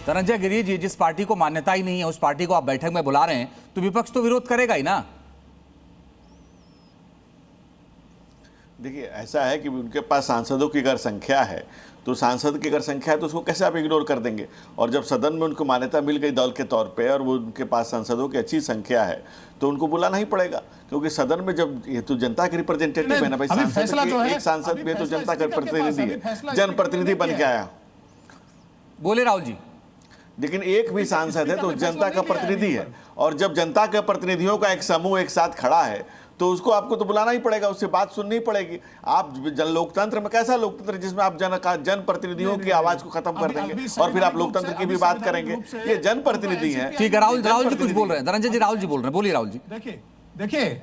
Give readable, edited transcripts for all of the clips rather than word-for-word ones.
धनंजय गिरि जी, जिस पार्टी को मान्यता ही नहीं है उस पार्टी को आप बैठक में बुला रहे हैं तो विपक्ष तो विरोध करेगा ही ना। देखिए, ऐसा है कि उनके पास सांसदों की अगर संख्या है तो सांसद की अगर संख्या है तो उसको कैसे आप इग्नोर कर देंगे। और जब सदन में उनको मान्यता मिल गई दल के तौर पे और वो उनके पास सांसदों की अच्छी संख्या है तो उनको बुलाना ही पड़ेगा, क्योंकि सदन में जब ये तो जनता के रिप्रेजेंटेटिव है ना भाई, एक सांसद भी है तो जनता का प्रतिनिधि है, जनप्रतिनिधि बन के आया। बोले राहुल जी। लेकिन एक भी सांसद है तो जनता का प्रतिनिधि है, और जब जनता के प्रतिनिधियों का एक समूह एक साथ खड़ा है तो उसको आपको तो बुलाना ही पड़ेगा, उससे बात सुननी पड़ेगी। आप लोकतंत्र में कैसा लोकतंत्र जिसमें आप जनप्रतिनिधियों की आवाज को खत्म कर देंगे और फिर आप लोकतंत्र की भी बात करेंगे। ये जनप्रतिनिधि है। ठीक है, राहुल जी कुछ बोल रहे हैं। धनंजय जी, राहुल जी बोल रहे हैं, बोलिए राहुल जी। देखिए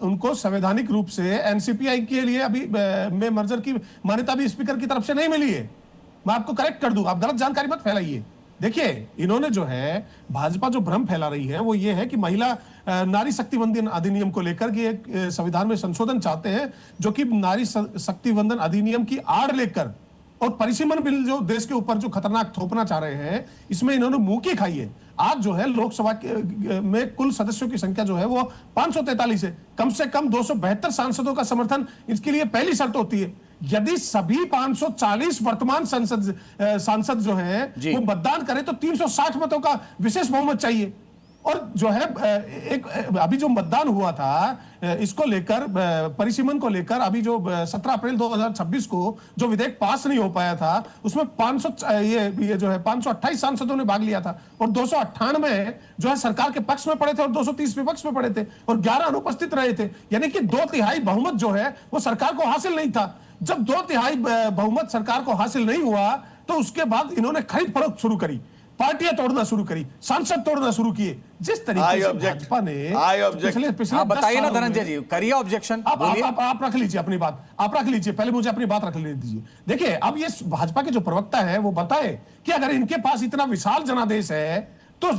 उनको संवैधानिक रूप से एनसीपीआई के लिए अभी में मर्जर की मान्यता भी स्पीकर की तरफ से नहीं मिली है। मैं आपको करेक्ट कर दूं, आप गलत जानकारी मत फैलाइए। देखिए, इन्होंने जो है भाजपा जो भ्रम फैला रही है वो ये है कि महिला नारी शक्ति वंदन अधिनियम को लेकर के एक संविधान में संशोधन चाहते हैं, जो कि नारी शक्ति वंदन अधिनियम की आड़ लेकर और परिसीमन बिल जो देश के ऊपर जो खतरनाक थोपना चाह रहे हैं, इसमें इन्होंने मुंह की खाई है। आज जो है लोकसभा में कुल सदस्यों की संख्या जो है वो 543 है। कम से कम 272 सांसदों का समर्थन इसके लिए पहली शर्त होती है। यदि सभी 540 वर्तमान सांसद जो है वो मतदान करें तो 360 मतों का विशेष बहुमत चाहिए। और जो है एक अभी जो मतदान हुआ था इसको लेकर, परिसीमन को लेकर, अभी जो 17 अप्रैल 2026 को जो विधेयक पास नहीं हो पाया था उसमें 528 सांसदों ने भाग लिया था और 298 जो है सरकार के पक्ष में पड़े थे और 230 विपक्ष में पड़े थे और 11 अनुपस्थित रहे थे। यानी कि 2/3 बहुमत जो है वो सरकार को हासिल नहीं था। जब 2/3 बहुमत सरकार को हासिल नहीं हुआ तो उसके बाद इन्होंने खरीद फरोख्त शुरू करी, पार्टियां तोड़ना शुरू करी, सांसद तोड़ना शुरू किए। जिस तरीके से भाजपा ने पिछले बताइए ना धनंजय जी, करिए ऑब्जेक्शन। आप रख लीजिए अपनी बात, आप रख लीजिए, पहले मुझे अपनी बात रख लेने दीजिए। देखिए, अब ये भाजपा के जो प्रवक्ता है वो बताए कि अगर इनके पास इतना विशाल जनादेश है तो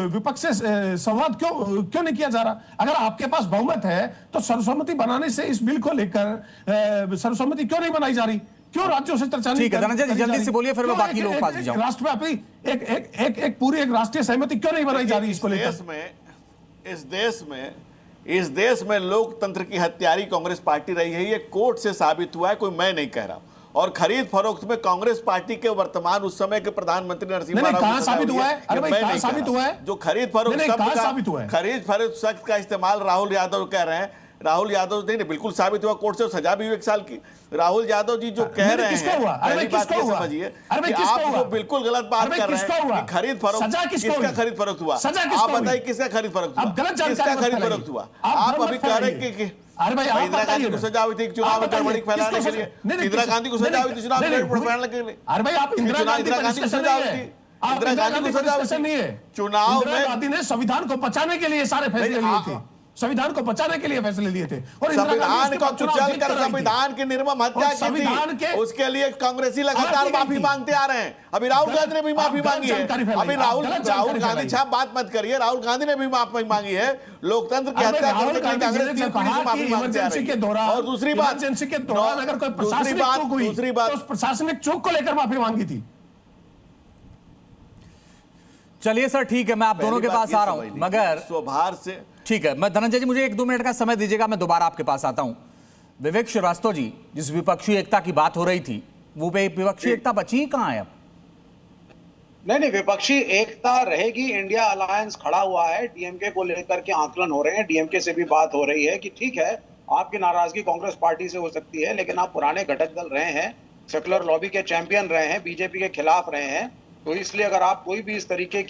विपक्ष से संवाद क्यों नहीं किया जा रहा। अगर आपके पास बहुमत है तो सर्वसम्मति बनाने से इस बिल को लेकर सर्वसम्मति क्यों नहीं बनाई जा रही, क्यों राज्यों से चर्चा नहीं? ठीक है धनंजय जी, जल्दी से बोलिए, फिर मैं बाकी लोग पास जाऊं। राष्ट्रव्यापी एक पूरी एक राष्ट्रीय सहमति क्यों नहीं बनाई जा रही इसको लेकर? इस देश में लोकतंत्र की हत्यारी कांग्रेस पार्टी रही है, ये कोर्ट से साबित हुआ है, कोई मैं नहीं कह रहा। और खरीद फरोख्त में कांग्रेस पार्टी के वर्तमान उस समय के प्रधानमंत्री नरसिम्हा राव कहां साबित हुआ है? अरे भाई कहां साबित हुआ है? जो खरीद फरोख्त शब्द का इस्तेमाल राहुल यादव कह रहे हैं, राहुल यादव नहीं, बिल्कुल साबित हुआ, कोर्ट से सजा भी हुई 1 साल की। राहुल यादव जी जो कह रहे हैं, पहली बात ये समझिए कि आप वो बिल्कुल गलत बात कर रहे हैं कि खरीद फरोख्त, किसका खरीद फरोख्त हुआ? आप बताइए किसका खरीद फरोख्त हुआ? किसका खरीद फरोख्त हुआ? आप अभी कह रहे हैं कि अरे भाई इंदिरा गांधी को सजा हुई थी चुनाव में गड़बड़ी फैलाने के लिए, इंदिरा गांधी को सजा हुई थी चुनाव में गड़बड़ी फैलाने के लिए। अरे भाई आप इंदिरा गांधी को सजा हुई थी, इंदिरा गांधी को सजा हुई नहीं है चुनाव में। गांधी ने संविधान को बचाने के लिए सारे फैसले लिए थे, संविधान को बचाने के लिए फैसले लिए थे और संविधान को कुचल कर संविधान की निर्मम हत्या की थी, उसके लिए कांग्रेसी लगातार माफी मांगते आ रहे हैं। अभी राहुल गांधी ने भी माफी मांगी है। अभी राहुल गांधी छाप बात मत करिए, राहुल गांधी ने भी माफी मांगी है। लोकतंत्र की हत्या करने के लिए कांग्रेस माफी मांगते आ रही है। और दूसरी बात, इमरजेंसी के दौरान अगर कोई प्रशासनिक चूक हुई तो उस प्रशासनिक चूक को लेकर माफी मांगी थी। चलिए सर, ठीक है, मैं आप दोनों के पास आ रहा हूं, मगर स्वभाव से ठीक है। मैं धनंजय जी, मुझे 1-2 मिनट का समय दीजिएगा, मैं दोबारा आपके पास आता हूं। विवेक श्रीवास्तव जी, जिस विपक्षी एकता की बात हो रही थी वो विपक्षी एकता बची कहां है अब? नहीं, विपक्षी एकता रहेगी। इंडिया अलायंस खड़ा हुआ है, डीएमके को लेकर के आंकलन हो रहे हैं, डीएमके से भी बात हो रही है कि ठीक है आपकी नाराजगी कांग्रेस पार्टी से हो सकती है, लेकिन आप पुराने घटक दल रहे हैं, सेकुलर लॉबी के चैंपियन रहे हैं, बीजेपी के खिलाफ रहे हैं, तो इसलिए अगर आप कोई भी इस तरीके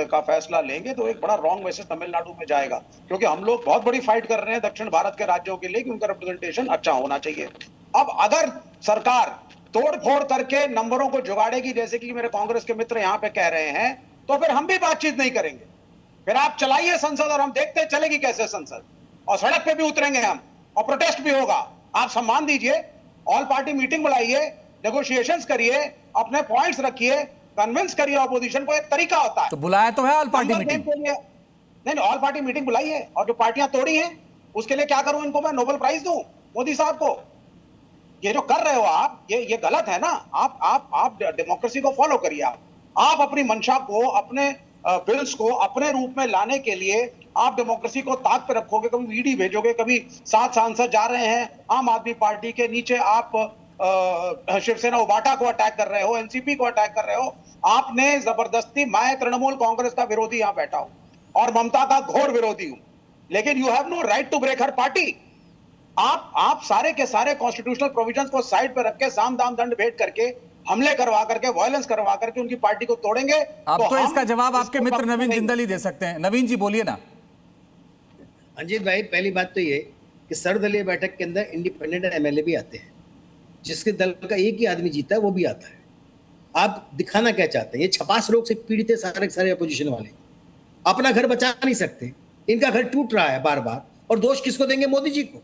का फैसला लेंगे तो एक बड़ा रॉन्ग मैसेज तमिलनाडु में जाएगा। क्योंकि हम लोग बहुत बड़ी फाइट कर रहे हैं दक्षिण भारत के राज्यों के लिए कि उनका रिप्रेजेंटेशन अच्छा होना चाहिए। अब अगर सरकार तोड़ फोड़ करके नंबरों को जुगाड़ेगी, जैसे कि मेरे कांग्रेस के मित्र यहाँ पे कह रहे हैं, तो फिर हम भी बातचीत नहीं करेंगे। फिर आप चलाइए संसद और हम देखते चलेगी कैसे संसद, और सड़क पे भी उतरेंगे हम और प्रोटेस्ट भी होगा। आप सम्मान दीजिए, ऑल पार्टी मीटिंग बुलाइए, नेगोशिएशंस करिए, अपने पॉइंट्स रखिए, कन्विंस करिए ऑपोजिशन को। एक तरीका होता है, तो बुलाया तो है ऑल पार्टी मीटिंग। नहीं, ऑल पार्टी मीटिंग बुलाइए, और जो पार्टियां तोड़ी हैं उसके लिए क्या करूं, इनको मैं नोबेल प्राइज दूं मोदी साहब को। ये जो कर रहे हो आप, ये गलत है ना। आप डेमोक्रेसी को फॉलो करिए। आप अपनी मंशा को, अपने बिल्स को अपने रूप में लाने के लिए आप डेमोक्रेसी को ताक पे रखोगे, कभी ईडी भेजोगे, कभी 7 सांसद जा रहे हैं आम आदमी पार्टी के नीचे, आप शिवसेना उबाटा को अटैक कर रहे हो, एनसीपी को अटैक कर रहे हो। आपने जबरदस्ती, मैं तृणमूल कांग्रेस का विरोधी यहां बैठा हूं और ममता का घोर विरोधी हूं, लेकिन you have no right to break her party. आप सारे के सारे कॉन्स्टिट्यूशनल प्रोविजंस को साइड पे रख के, साम दाम दंड भेंट करके, हमले करवा करके, वायलेंस करवा करके उनकी पार्टी को तोड़ेंगे। अब तो इसका जवाब आपके मित्र नवीन जिंदल ही दे सकते हैं। नवीन जी बोलिए ना। अजीत भाई, पहली बात तो ये कि सर्वदलीय बैठक के अंदर इंडिपेंडेंट एमएलए भी आते हैं, जिसके दल का एक ही आदमी जीता है वो भी आता है। आप दिखाना क्या चाहते हैं? ये छपास रोग से पीड़ित है सारे सारे अपोजिशन वाले, अपना घर बचा नहीं सकते, इनका घर टूट रहा है बार बार, और दोष किसको देंगे? मोदी जी को।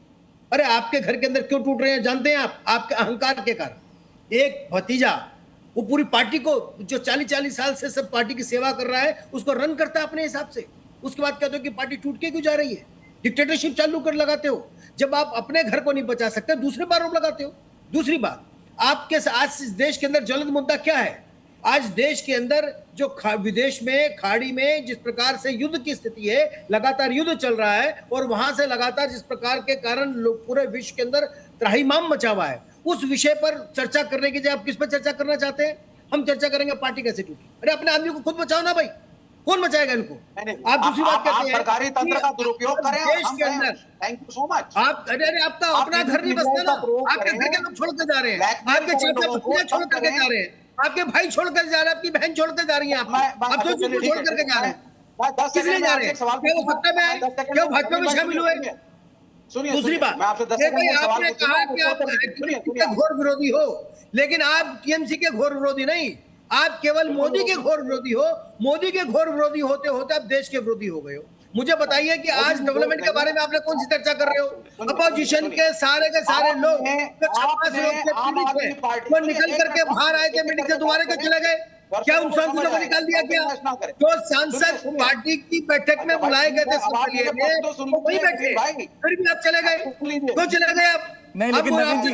अरे आपके घर के अंदर क्यों टूट रहे हैं जानते हैं आप? आपके अहंकार के कारण। एक भतीजा वो पूरी पार्टी को, जो 40-40 साल से सब पार्टी की सेवा कर रहा है, उसको रन करता है अपने हिसाब से, उसके बाद कहते हो कि पार्टी टूट के क्यों जा रही है? डिक्टेटरशिप चालू कर लगाते हो। जब आप अपने घर को नहीं बचा सकते, दूसरे पर आरोप लगाते हो। दूसरी बात, आपके आज देश के अंदर ज्वलंत मुद्दा क्या है? आज देश के अंदर जो विदेश में खाड़ी में जिस प्रकार से युद्ध की स्थिति है, लगातार युद्ध चल रहा है, और वहां से लगातार जिस प्रकार के कारण लोग पूरे विश्व के अंदर त्राहिमाम मचा हुआ है, उस विषय पर चर्चा करने की जगह आप किस पर चर्चा करना चाहते हैं? हम चर्चा करेंगे पार्टी कैसे टूटी। अरे अपने आदमी को खुद बचाओ ना भाई, कौन बचाएगा इनको? आप दूसरी बात कहते हैं सरकारी तंत्र का दुरुपयोग करें देश के अंदर। Thank you so much. आप अरे आपका अपना घर नहीं बसता ना, आपके घर के लोग छोड़ के जा रहे हैं, आपके चेहरे छोड़ करके जा रहे हैं, आपके भाई छोड़ कर जा रहे हैं, आपकी बहन छोड़ कर जा रही है, आप सोचिए छोड़ करके जा रहे हैं। किस लिए जा रहे हैं? क्या वो सत्ता में आए? क्या भाजपा में शामिल हुए? दूसरी बात, आपने कहा कि आप घोर विरोधी हो, लेकिन आप टीएमसी के घोर विरोधी नहीं, आप केवल मोदी के घोर विरोधी हो। मोदी के घोर विरोधी होते होते आप देश के विरोधी हो गए हो। मुझे बताइए कि आज डेवलपमेंट के बारे में आपने कौन सी चर्चा कर रहे हो? अपोजिशन के सारे लोग वो निकल करके बाहर आए थे मीटिंग से, दोबारा क्यों चले गए? क्या उन सांसदों को निकाल दिया क्या? जो सांसद पार्टी की बैठक में बुलाए गए थे वही बैठे, फिर भी आप चले गए, क्यों चले गए आप? नहीं, लेकिन नवीन जी